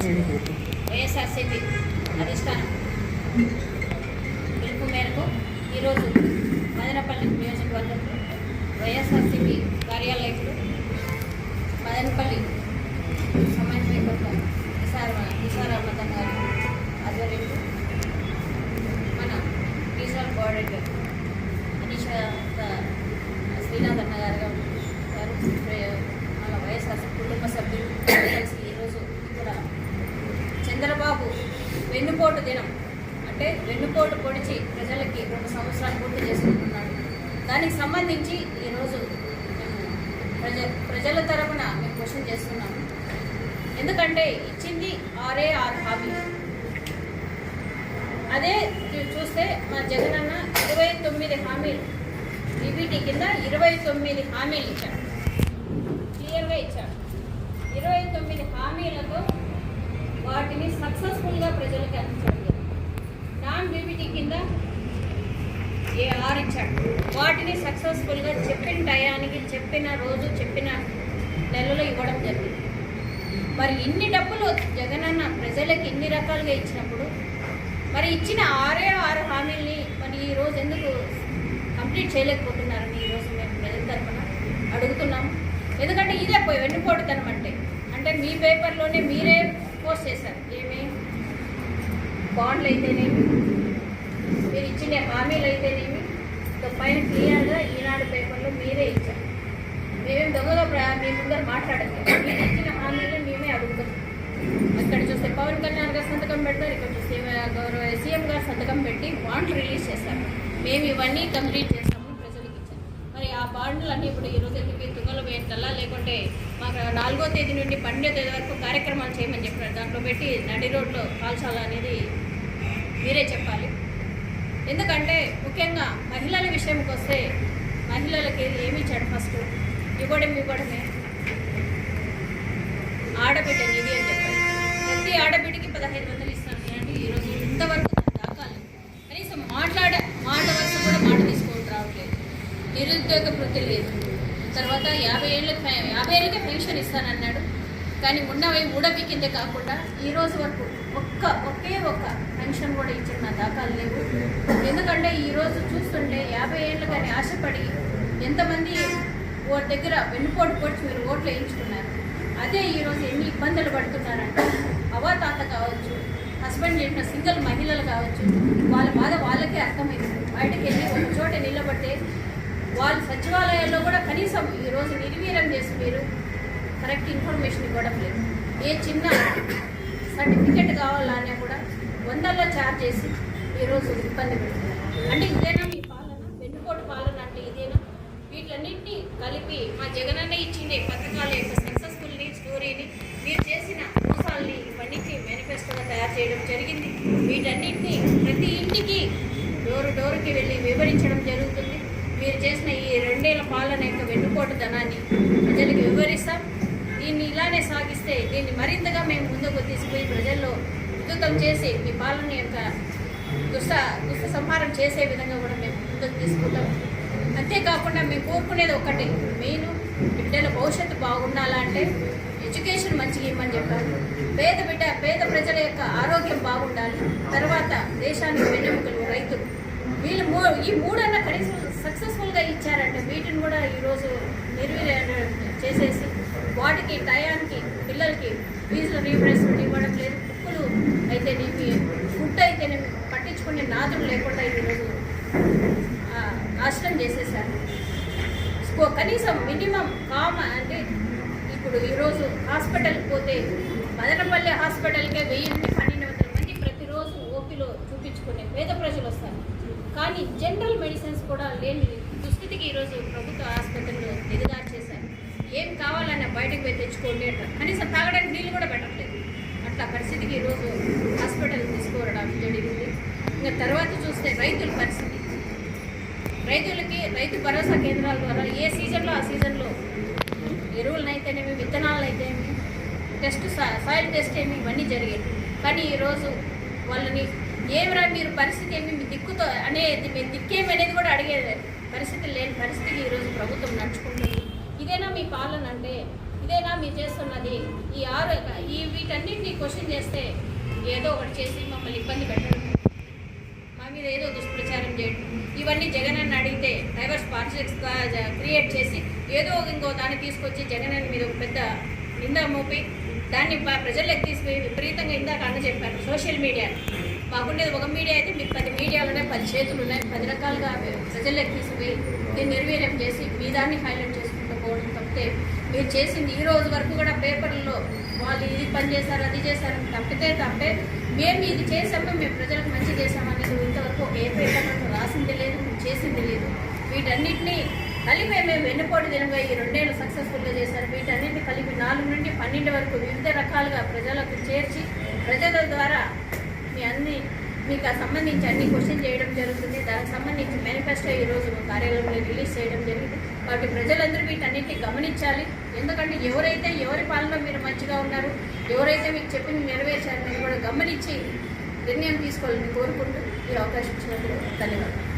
వైఎస్ఆర్సీపీ అధిష్టానం పిలుపు మేరకు ఈరోజు మదనపల్లి నియోజకవర్గంలో వైఎస్ఆర్సీపీ కార్యాలయంలో మదనపల్లి సమన్వయకర్త నిసారామదన్ గారి ఆధ్వర్యంలో మన రీజనల్ కోఆర్డినేటర్ అనీషా శ్రీనాథ్ అన్న గారు మన వైఎస్ఆర్సీపీ కుటుంబ సభ్యులు కలిసి ఈరోజు ఇక్కడ చంద్రబాబు వెన్నుపోటు దినం అంటే వెన్నుపోటు పొడిచి ప్రజలకి 2 సంవత్సరాలు పూర్తి చేసుకుంటున్నాడు. దానికి సంబంధించి ఈరోజు మేము ప్రజల తరపున మేము క్వశ్చన్ చేస్తున్నాము. ఎందుకంటే ఇచ్చింది 6 హామీలు. అదే చూస్తే మా జగనన్న 29 హామీలు బీబీటీ కింద 29 హామీలు ఇచ్చాడు, క్లియర్గా ఇచ్చాడు. 29 హామీలతో వాటిని సక్సెస్ఫుల్గా ప్రజలకు అందించాడు. నాన్ బీబీటీ కింద 6 ఇచ్చాడు. వాటిని సక్సెస్ఫుల్గా చెప్పిన టయానికి, చెప్పిన రోజు, చెప్పిన నెలలో ఇవ్వడం జరిగింది. మరి ఇన్ని డబ్బులు జగనన్న ప్రజలకు ఇన్ని రకాలుగా ఇచ్చినప్పుడు మరి ఇచ్చిన 6 హామీల్ని మరి ఈరోజు ఎందుకు కంప్లీట్ చేయలేకపోతున్నారని ఈరోజు మేము ప్రజల తరఫున అడుగుతున్నాము. ఎందుకంటే ఇదే వెన్నుపోటుతనం అంటే మీ పేపర్లోనే మీరే పోస్ట్ చేశారు. ఏమి బాండ్లు అయితేనేమి, మీరు ఇచ్చిన హామీలు అయితేనేమి, పైన క్లియర్గా ఈనాడు పేపర్లో మీరే ఇచ్చారు. మేమేం దొంగగా మీ ముందర మాట్లాడలేదు. మీరు ఇచ్చిన హామీలు మేమే అడుగుతాం. అక్కడ చూస్తే పవన్ కళ్యాణ్ గారు సంతకం పెడతారు, ఇక్కడ చూస్తే గౌరవ సీఎం గారు సంతకం పెట్టి బాండ్లు రిలీజ్ చేశారు. మేము ఇవన్నీ కంప్లీట్ చేస్తాము, ప్రజలకు ఇచ్చాము. మరి ఆ బాండ్లు అన్నీ ఇప్పుడు ఈరోజు ఎందుకు తుంగలు వేయాలా, లేకుంటే మాకు 4వ తేదీ నుండి 12వ తేదీ వరకు కార్యక్రమాలు చేయమని చెప్పారు. దాంట్లో పెట్టి నడి రోడ్లో కాల్చాలా అనేది మీరే చెప్పాలి. ఎందుకంటే ముఖ్యంగా మహిళల విషయంకి వస్తే మహిళలకి ఏమి ఇచ్చాడు? ఫస్ట్ ఇవ్వడమే ఆడబిడ్డ నిధి అని చెప్పారు. ప్రతి ఆడబిడ్డకి 1500 ఇస్తాను అంటే ఈరోజు ఇంతవరకు దాకాలి. కనీసం మాట వరుస కూడా మాట తీసుకొని రావట్లేదు. నిరుద్యోగ వృత్తి లేదు. తర్వాత 50 ఏళ్ళకే పెన్షన్ ఇస్తానన్నాడు. కానీ ఉన్నవి ఊడబిక్కిందే కాకుండా ఈరోజు వరకు ఒకే ఒక్క పెన్షన్ కూడా ఇచ్చిన దాఖలు లేవు. ఎందుకంటే ఈరోజు చూస్తుంటే 50 ఏళ్ళు కానీ ఆశపడి ఎంతమంది ఓటు దగ్గర వెన్నుపోటు పొడిచి మీరు ఓట్లు వేయించుకున్నారు. అదే ఈరోజు ఎన్ని ఇబ్బందులు పడుతున్నారంటే అవాతాత కావచ్చు, హస్బెండ్ చేసిన సింగిల్ మహిళలు కావచ్చు, వాళ్ళ బాధ వాళ్ళకే అర్థమైంది. బయటకు వెళ్ళి ఒక చోట నిలబడితే వాళ్ళు సచివాలయాల్లో కూడా కనీసం ఈరోజు నిర్వీర్యం చేసి మీరు కరెక్ట్ ఇన్ఫర్మేషన్ ఇవ్వడం లేదు. ఏ చిన్న సర్టిఫికెట్ కావాలన్నా కూడా 100లో ఛార్జ్ చేసి ఈరోజు ఇబ్బంది పెడుతున్నారు. అంటే ఇదేనా మీ పాలన? వెన్నుపోటు పాలన అంటే ఇదేనా? వీటన్నింటినీ కలిపి మా జగనన్న ఇచ్చింది పథకాల యొక్క సక్సెస్ఫుల్ని, స్టోరీని, మీరు చేసిన మోసాలని ఇవన్నీ మేనిఫెస్టోగా తయారు చేయడం జరిగింది. వీటన్నింటినీ ప్రతి ఇంటికి డోరుకి వెళ్ళి వివరించడం జరుగుతుంది. మీరు చేసిన ఈ 2 ఏళ్ల పాలన యొక్క వెన్నుపోటు ధనాన్ని ప్రజలకు వివరిస్తాం. దీన్ని ఇలానే సాగిస్తే దీన్ని మరింతగా మేము ముందుకు తీసుకుపోయి ప్రజల్లో ఉద్ధృతం చేసి మీ పాలన యొక్క దుష్ట సంహారం చేసే విధంగా కూడా మేము ముందుకు తీసుకుంటాం. అంతేకాకుండా మేము కోరుకునేది ఒకటి, మెయిన్ బిడ్డల భవిష్యత్తు బాగుండాలంటే ఎడ్యుకేషన్ మంచిగా ఇవ్వమని చెప్పాలి. పేద ప్రజల యొక్క ఆరోగ్యం బాగుండాలి. తర్వాత దేశానికి వెన్నెముకలు రైతులు. వీళ్ళు ఈ 3 కనీసం సక్సెస్ఫుల్గా ఇచ్చారంటే వీటిని కూడా ఈరోజు నిర్వీర్యం చేసేసి వాటికి టయానికి పిల్లలకి ఫీజులు రీయింబర్స్మెంట్ ఇవ్వడం లేదు. బుక్కులు అయితేనేమి, ఫుడ్ అయితేనేమి పట్టించుకునే నాదులు లేకుండా ఈరోజు నాశనం చేసేసారు. కనీసం మినిమం అంటే ఇప్పుడు ఈరోజు హాస్పిటల్కి పోతే మదనపల్లి హాస్పిటల్కే 1000 నుండి 1200 మంది ప్రతిరోజు ఓపీలో చూపించుకునే పేద ప్రజలు వస్తారు. కానీ జనరల్ మెడిసిన్స్ కూడా లేని దుస్థితికి ఈరోజు ప్రభుత్వ ఆసుపత్రులు దిగజారు చేశారు. ఏం కావాలన్నా బయటకు పోయి తెచ్చుకోండి అంటారు. కనీసం తాగడానికి నీళ్ళు కూడా పెట్టట్లేదు. అట్లా పరిస్థితికి ఈరోజు హాస్పిటల్ తీసుకోవడం జరిగింది. ఇంకా తర్వాత చూస్తే రైతుల పరిస్థితి, రైతులకి రైతు భరోసా కేంద్రాల ద్వారా ఏ సీజన్లో ఆ సీజన్లో ఎరువులనైతేనేమి, విత్తనాలనైతేనేమి, సాయిల్ టెస్ట్ ఏమి ఇవన్నీ జరిగాయి. కానీ ఈరోజు వాళ్ళని ఏమిరా మీరు పరిస్థితి ఏమి, మీ దిక్కుతో అనేది మీ దిక్కేమి అనేది కూడా అడిగే పరిస్థితి లేని పరిస్థితికి ఈరోజు ప్రభుత్వం నడుచుకుంటుంది. ఇదేనా మీ పాలన అంటే? ఇదేనా మీరు చేస్తున్నది? వీటన్నిటిని క్వశ్చన్ చేస్తే ఏదో ఒకటి చేసి మమ్మల్ని ఇబ్బంది పెట్టడం, మా మీద ఏదో దుష్ప్రచారం చేయడం, ఇవన్నీ జగన్ అని అడిగితే డైవర్స్ పాలిటిక్స్గా క్రియేట్ చేసి ఏదో ఇంకో దాన్ని తీసుకొచ్చి జగన్ అని మీద ఒక పెద్ద నింద మోపి దాన్ని ప్రజల్లోకి తీసుకుపోయి విపరీతంగా ఇందాక అన్న చెప్పాను సోషల్ మీడియా. మాకుండేది ఒక మీడియా అయితే మీకు 10 మీడియాలున్నాయి, 10 చేతులు ఉన్నాయి, 10 రకాలుగా ప్రజల్లోకి తీసుకుపోయి దీన్ని నిర్వీర్యం చేసి మీ దాన్ని హైలైట్ చేసుకుంటూ పోవడం తప్పితే మీరు చేసింది ఈ రోజు వరకు కూడా పేపర్లలో వాళ్ళు ఇది పని చేశారు అది చేశారని తప్పే మేము ఇది చేసాము, మేము ప్రజలకు మంచి చేసామనేది ఇంతవరకు ఏ పేపర్లో రాసింది లేదు, చేసింది లేదు. వీటన్నిటినీ కలిపి మేము వెన్నుపోటు దినంగా ఈ 2 ఏళ్ళు సక్సెస్ఫుల్గా చేశారు. వీటన్నిటిని కలిపి 4 నుండి 12 వరకు వివిధ రకాలుగా ప్రజలకు చేర్చి ప్రజల ద్వారా మీకు సంబంధించి అన్ని క్వశ్చన్ చేయడం జరుగుతుంది. దానికి సంబంధించి మేనిఫెస్టో ఈరోజు కార్యాలయంలో రిలీజ్ చేయడం జరిగింది. కాబట్టి ప్రజలందరూ వీటన్నిటిని గమనించాలి. ఎందుకంటే ఎవరైతే ఎవరి పాలనలో మీరు మంచిగా ఉన్నారు, ఎవరైతే మీకు చెప్పింది నెరవేర్చారని కూడా గమనించి నిర్ణయం తీసుకోవాలని కోరుకుంటూ ఈ అవకాశం ఇచ్చినందుకు ధన్యవాదాలు.